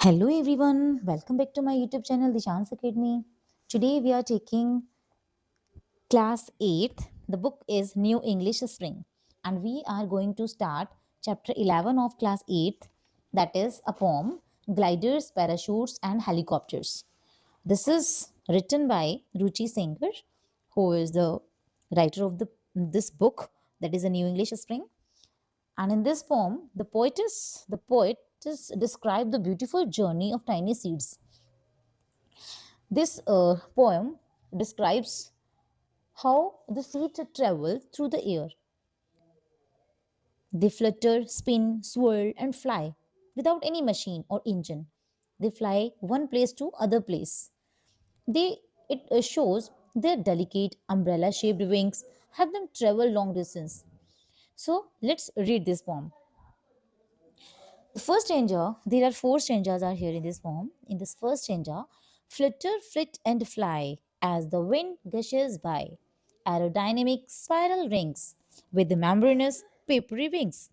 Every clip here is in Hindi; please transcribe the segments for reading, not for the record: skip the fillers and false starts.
Hello everyone, welcome back to my YouTube channel Dishans Academy. Today we are taking class 8th. The book is New English Spring and we are going to start chapter 11 of class 8th, that is a poem, Gliders, Parachutes and Helicopters. This is written by Ruchi Sengar, who is the writer of this book, that is a New English Spring. And in this poem, the poet describe the beautiful journey of tiny seeds. This poem describes how the seeds travel through the air. They flutter, spin, swirl, and fly without any machine or engine. They fly one place to other place. It shows their delicate umbrella-shaped wings help them travel long distance. So let's read this poem. The first stanza, there are four stanzas are here in this poem. In this first stanza, flutter, flit and fly as the wind gushes by. Aerodynamic spiral rings with the membranous papery wings.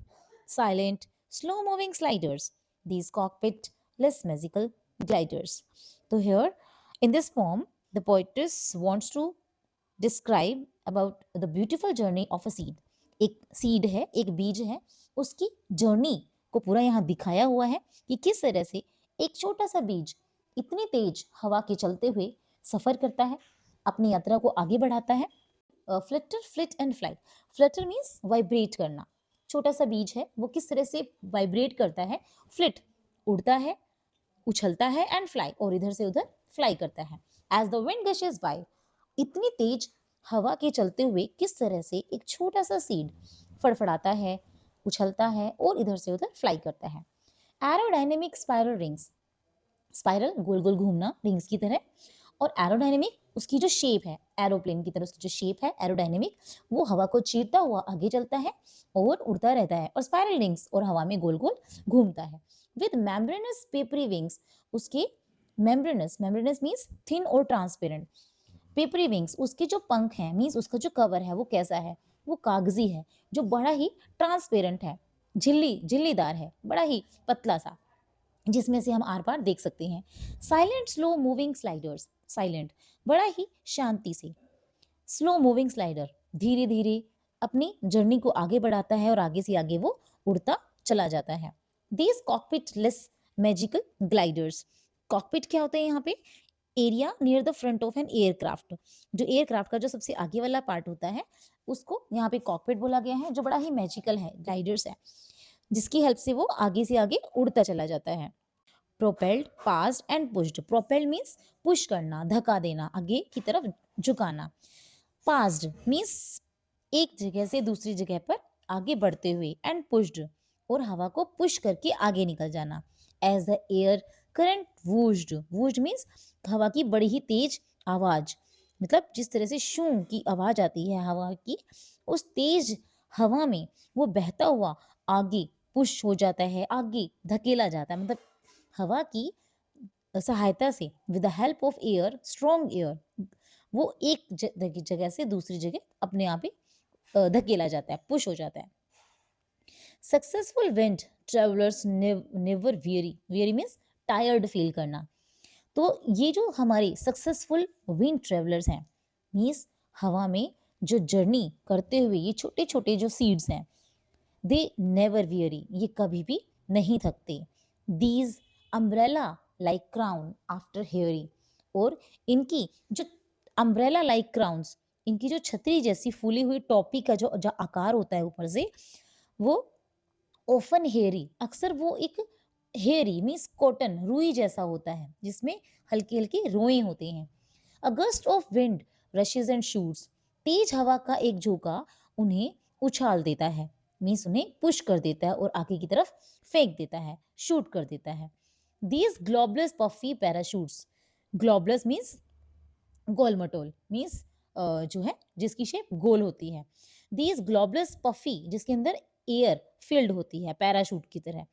Silent, slow-moving sliders. These cockpit-less magical gliders. So here, in this poem, the poetess wants to describe about the beautiful journey of a seed. एक सीड है, एक बीज है, उसकी जर्नी को पूरा यहाँ दिखाया हुआ है कि किस तरह से एक छोटा सा बीज इतनी तेज हवा के चलते हुए सफर करता है, अपनी यात्रा को आगे बढ़ाता है. Flutter, fleet and flight. Flutter means vibrate करना. छोटा सा बीज है, वो किस तरह से वाइब्रेट करता है. फ्लिट उड़ता है, उछलता है, एंड फ्लाई और इधर से उधर फ्लाई करता है. एज द विंड गशेस बाय, इतनी तेज हवा के चलते हुए किस तरह से एक छोटा सा सीड फड़फड़ाता है, उछलता है और इधर से उधर फ्लाई करता है. एरोडायनेमिक स्पाइरल रिंग्स, स्पाइरल गोल गोल घूमना रिंग्स की तरह, और एरोडायनेमिक उसकी जो शेप है, एरोप्लेन की तरह उसकी जो शेप है एरोडायनेमिक, वो हवा को चीरता हुआ आगे चलता है और उड़ता रहता है. और स्पाइरल रिंग्स और हवा में गोल गोल घूमता है. विद मेम्ब्रेनस पेपरी विंग्स, उसके मेम्ब्रेनस, मेम्ब्रेनस मीन्स थिन और ट्रांसपेरेंट. पेपरी विंग्स, उसके जो पंख हैं मीन्स उसका जो कवर है वो कैसा है, वो कागजी है, जो बड़ा ही ट्रांसपेरेंट है, झिल्लीदार है, बड़ा ही पतला सा, जिसमें से हम आर पार देख सकते हैं. Silent slow moving sliders, silent बड़ा ही शांति से, स्लो मूविंग स्लाइडर धीरे धीरे अपनी जर्नी को आगे बढ़ाता है और आगे से आगे वो उड़ता चला जाता है. These cockpit less magical gliders. Cockpit क्या होता है यहाँ पे, area near the front of an aircraft. जो एयरक्राफ्ट का जो सबसे आगे वाला पार्ट होता है उसको यहाँ पे कॉकपिट बोला गया है, जो बड़ा ही मैजिकल है, ग्लाइडर्स है, जिसकी हेल्प से वो आगे से आगे उड़ता चला जाता है. Propelled, passed and pushed. Propelled means push करना, धक्का देना, आगे की तरफ झुकाना. पास्ड मीन्स एक जगह से दूसरी जगह पर आगे बढ़ते हुए, एंड पुश्ड और हवा को पुश करके आगे निकल जाना. As the air current whooshed, whooshed means हवा की बड़ी ही तेज आवाज, मतलब जिस तरह से शू की आवाज आती है हवा की, उस तेज हवा में वो बहता हुआ आगे पुश हो जाता है, आगे धकेला जाता है. मतलब हवा की सहायता से, with the help of air, strong air, वो एक जगह से दूसरी जगह अपने आप ही धकेला जाता है, पुश हो जाता है. Successful wind travellers never weary, weary means tired feel करना. तो ये जो हमारे सक्सेसफुल विंड ट्रेवलर्स हैं, मीन्स हवा में जो जर्नी करते हुए ये छोटे छोटे जो सीड्स हैं, दे नेवर वियरी, ये कभी भी नहीं थकते. These umbrella like crown after hearing, और इनकी जो अम्ब्रेला लाइक क्राउन्स, इनकी जो छतरी जैसी फूली हुई टोपी का जो आकार होता है ऊपर से, वो ओफन हेयरी, अक्सर वो एक हेयरी मीन्स कॉटन, रुई जैसा होता है, जिसमें हल्के हल्के रोए होते हैं. A gust of wind rushes and shoots, तेज हवा का एक झोंका उन्हें उछाल देता है, मीन्स उन्हें पुश कर देता है और आगे की तरफ फेंक देता है, शूट कर देता है. दीज ग्लोबलस पफी पैराशूट्स, ग्लोबलस मीन्स गोल मटोल, मीन्स जो है जिसकी शेप गोल होती है. दीज ग्लोबलस पफी, जिसके अंदर एयर फिल्ड होती है पैराशूट की तरह.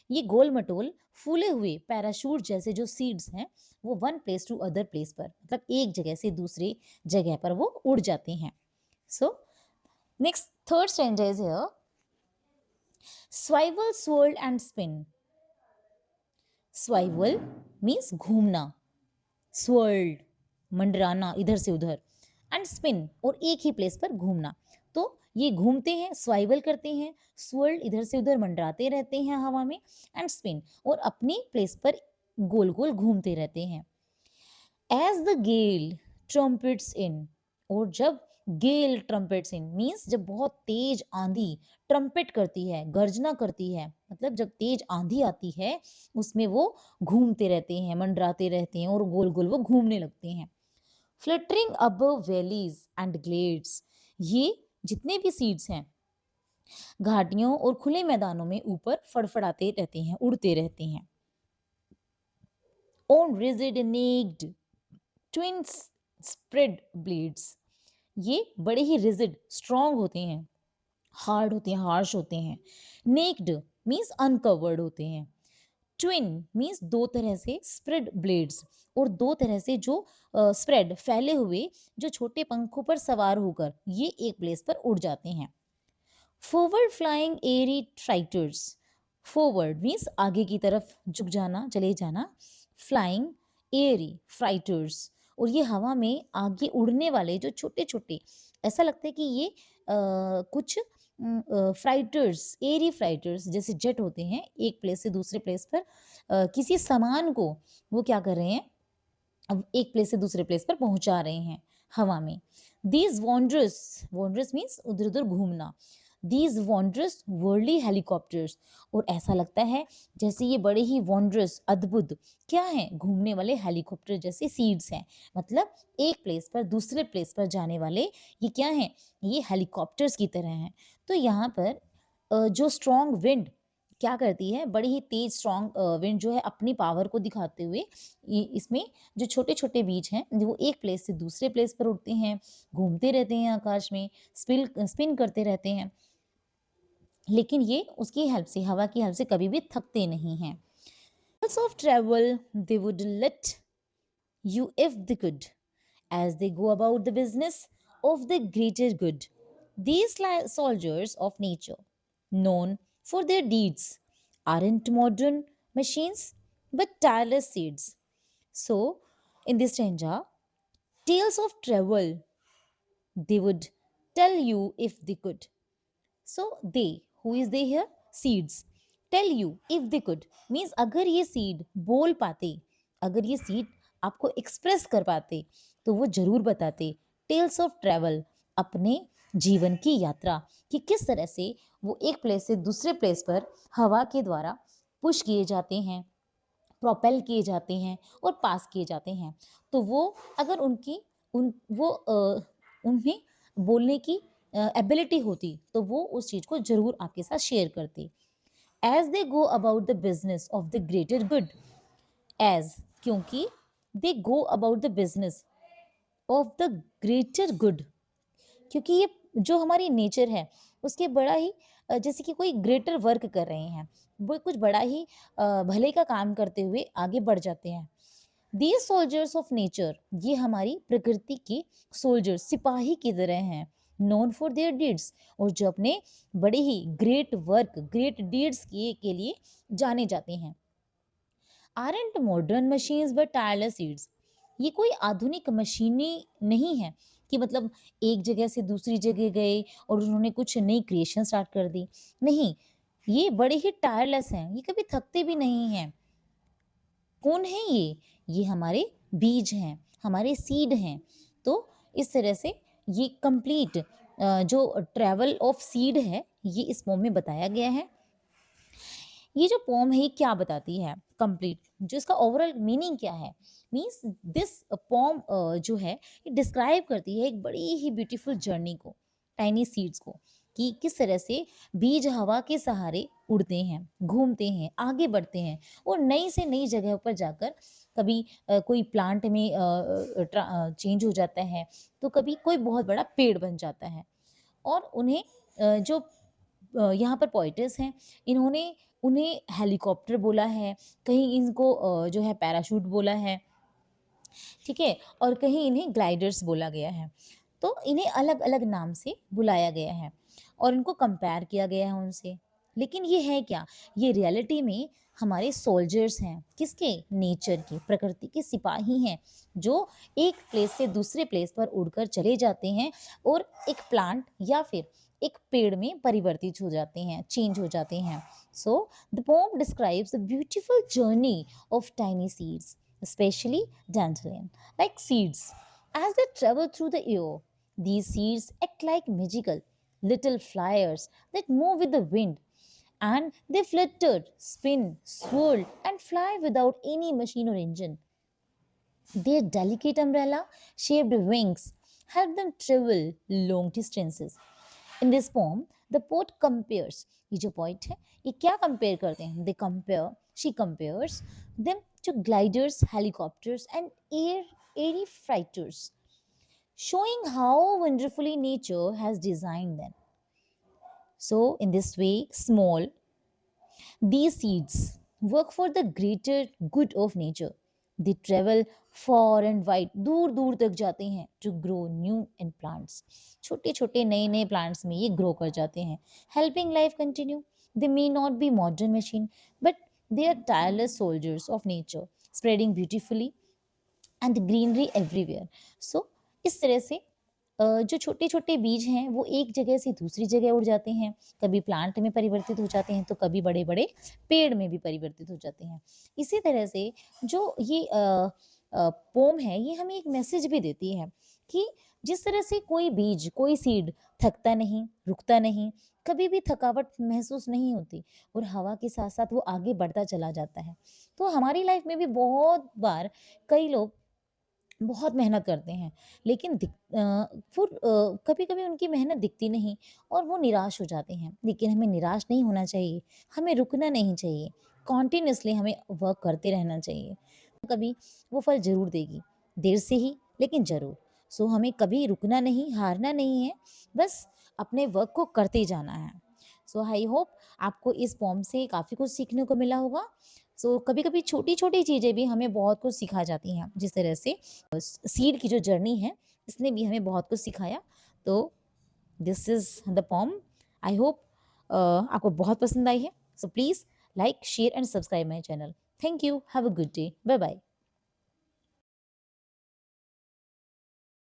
ये गोल मटोल फूले हुए पैराशूट जैसे जो सीड्स हैं, वो one place to other place पर, मतलब एक जगह से दूसरी जगह पर वो उड़ जाते हैं. So next third stanza is here. Swivel, swirl and spin. Swivel means घूमना, स्वर्ल्ड मंडराना इधर से उधर, एंड स्पिन और एक ही प्लेस पर घूमना। तो ये घूमते हैं, स्वाइवल करते हैं, स्वर्ल्ड इधर से उधर मंडराते रहते हैं हवा में, एंड स्पिन और अपनी प्लेस पर गोल गोल घूमते रहते हैं। एज द गेल ट्रम्पेट्स इन, और जब गेल ट्रम्पेट्स इन मीन्स जब बहुत तेज आंधी ट्रम्पेट करती है, गर्जना करती है, मतलब जब तेज आंधी आती है उसमें वो घूमते रहते हैं, मंडराते रहते हैं और गोल गोल वो घूमने लगते हैं। Fluttering above valleys and glades, ये जितने भी सीड्स हैं घाटियों और खुले मैदानों में ऊपर फड़फड़ाते रहते हैं, उड़ते रहते हैं। On rigid necked twins spread blades, ये बड़े ही रिजिड स्ट्रॉन्ग होते हैं, हार्ड होते हैं, हार्श होते हैं। नेक्ड मीन्स अनकवर्ड होते हैं। ट्विन मीन्स दो तरह से, स्प्रेड ब्लेड्स और दो तरह से जो स्प्रेड फैले हुए जो छोटे पंखों पर सवार होकर ये एक प्लेस पर उड़ जाते हैं। फॉरवर्ड फ्लाइंग एरी ट्राइटर्स, फॉरवर्ड मीन्स आगे की तरफ झुक जाना, चले जाना, फ्लाइंग एरी फ्राइटर्स, और ये हवा में आगे उड़ने वाले जो छोटे छोटे, ऐसा लगता है कि ये कुछ फ्राइटर्स, एरी फ्राइटर्स जैसे जेट होते हैं, एक प्लेस से दूसरे प्लेस पर किसी सामान को वो क्या कर रहे हैं, अब एक प्लेस से दूसरे प्लेस पर पहुंचा रहे हैं हवा में। दीज वॉन्ड्रस, वॉन्ड्रस मीन्स उधर उधर घूमना, दीज वॉन्ड्रस वर्ल्डली हेलीकॉप्टर्स, और ऐसा लगता है जैसे ये बड़े ही वॉन्ड्रस अद्भुत क्या है, घूमने वाले हेलीकॉप्टर जैसे सीड्स हैं, मतलब एक प्लेस पर दूसरे प्लेस पर जाने वाले ये क्या हैं, ये हेलीकॉप्टर्स की तरह हैं। तो यहाँ पर जो स्ट्रॉन्ग विंड क्या करती है, बड़ी ही तेज स्ट्रॉन्ग विंड जो है अपनी पावर को दिखाते हुए इसमें जो छोटे छोटे बीज हैं वो एक प्लेस से दूसरे प्लेस पर उड़ते हैं, घूमते रहते हैं आकाश में, स्पिन करते रहते हैं, लेकिन ये उसकी हेल्प से, हवा की हेल्प से कभी भी थकते नहीं हैं। Of travel they would let you if they could, as they go about the business of the greater good. These soldiers of nature, known for their deeds, aren't modern machines but tireless seeds. So, in this stanza, tales of travel they would tell you if they could. So they, who is they here? Seeds. Tell you if they could means अगर ये सीड बोल पाते, अगर ये सीड आपको एक्सप्रेस कर पाते तो वो जरूर बताते टेल्स ऑफ ट्रेवल, अपने जीवन की यात्रा, कि किस तरह से वो एक प्लेस से दूसरे प्लेस पर हवा के द्वारा पुश किए जाते हैं, प्रोपेल किए जाते हैं और पास किए जाते हैं। तो वो अगर उनकी उन वो उन्हें बोलने की एबिलिटी होती तो वो उस चीज़ को जरूर आपके साथ शेयर करते। As they go about the business of the greater good, as क्योंकि they go about the business of the greater good, क्योंकि ये जो हमारी नेचर है उसके बड़ा ही जैसे कि कोई ग्रेटर वर्क कर रहे हैं, वो कुछ बड़ा ही भले का काम करते हुए आगे बढ़ जाते हैं। दीज सोल्जर्स ऑफ नेचर, ये हमारी प्रकृति के सोल्जर्स, सिपाही की तरह हैं, नोन फॉर देयर डीड्स, और जो अपने बड़े ही ग्रेट वर्क, ग्रेट डीड्स किए के लिए जाने जाते हैं। Aren't modern machines but tireless seeds, ये कोई आधुनिक मशीनें नहीं है कि मतलब एक जगह से दूसरी जगह गए और उन्होंने कुछ नई क्रिएशन स्टार्ट कर दी, नहीं, ये बड़े ही टायरलेस हैं, ये कभी थकते भी नहीं हैं। कौन है ये हमारे बीज हैं, हमारे सीड हैं। तो इस तरह से ये कंप्लीट जो ट्रेवल ऑफ सीड है ये इस पोम में बताया गया है। ये जो पोम है ये क्या बताती है कंप्लीट, जो इसका ओवरऑल मीनिंग क्या है, मीन्स दिस पोम जो है ये डिस्क्राइब करती है एक बड़ी ही ब्यूटीफुल जर्नी को, टाइनी सीड्स को, कि किस तरह से बीज हवा के सहारे उड़ते हैं, घूमते हैं, आगे बढ़ते हैं और नई से नई जगह पर जाकर कभी कोई प्लांट में चेंज हो जाता है, तो कभी कोई बहुत बड़ा पेड़ बन जाता है। और उन्हें जो यहाँ पर पोइटर्स हैं इन्होंने उन्हें हेलीकॉप्टर बोला है, कहीं इनको जो है पैराशूट बोला है, ठीक है, और कहीं इन्हें ग्लाइडर्स बोला गया है। तो इन्हें अलग अलग नाम से बुलाया गया है और इनको कंपेयर किया गया है उनसे। लेकिन ये है क्या, ये रियलिटी में हमारे सोल्जर्स हैं, किसके, नेचर के, प्रकृति के सिपाही हैं, जो एक प्लेस से दूसरे प्लेस पर उड़कर चले जाते हैं और एक प्लांट या फिर एक पेड़ में परिवर्तित हो जाते हैं, चेंज हो जाते हैं। So the pome describes a beautiful journey of tiny seeds, especially dandelion like seeds. As they travel through the air, these seeds act like magical little flyers that move with the wind, and they flutter, spin, swirl, and fly without any machine or engine. Their delicate umbrella shaped wings help them travel long distances. In this poem, the poet compares, ये जो poet है ये क्या compare करते हैं, they compare, she compares them to gliders, helicopters, and airy freighters, showing how wonderfully nature has designed them. So, in this way, small, these seeds work for the greater good of nature. They travel far and wide, दूर दूर तक जाते हैं to grow new and plants. छोटे छोटे नए नए plants में ये grow कर जाते हैं, helping life continue. They may not be modern machine, but they are tireless soldiers of nature, spreading beautifully and greenery everywhere. सो इस तरह से जो छोटे छोटे बीज हैं वो एक जगह से दूसरी जगह उड़ जाते हैं, कभी प्लांट में परिवर्तित हो जाते हैं तो कभी बड़े बड़े पेड़ में भी परिवर्तित हो जाते हैं। इसी तरह से जो ये पोम है ये हमें एक मैसेज भी देती है कि जिस तरह से कोई बीज, कोई सीड थकता नहीं, रुकता नहीं, कभी भी थकावट महसूस नहीं होती और हवा के साथ साथ वो आगे बढ़ता चला जाता है, तो हमारी लाइफ में भी बहुत बार कई लोग बहुत मेहनत करते हैं, लेकिन फिर कभी-कभी उनकी मेहनत दिखती नहीं और वो निराश हो जाते हैं। लेकिन हमें निराश नहीं होना चाहिए, हमें रुकना नहीं चाहिए, कॉन्टिन्यूअसली हमें वर्क करते रहना चाहिए। कभी वो फल ज़रूर देगी, देर से ही लेकिन ज़रूर। सो हमें कभी रुकना नहीं, हारना नहीं है, बस अपने वर्क को करते जाना है। सो आई होप आपको इस पोम से काफ़ी कुछ सीखने को मिला होगा। सो कभी-कभी छोटी-छोटी चीज़ें भी हमें बहुत कुछ सिखा जाती हैं, जिस तरह से सीड की जो जर्नी है इसने भी हमें बहुत कुछ सिखाया। तो this is the poem. I hope आपको बहुत पसंद आई है। So please like, share and subscribe my channel. Thank you. Have a good day. Bye bye.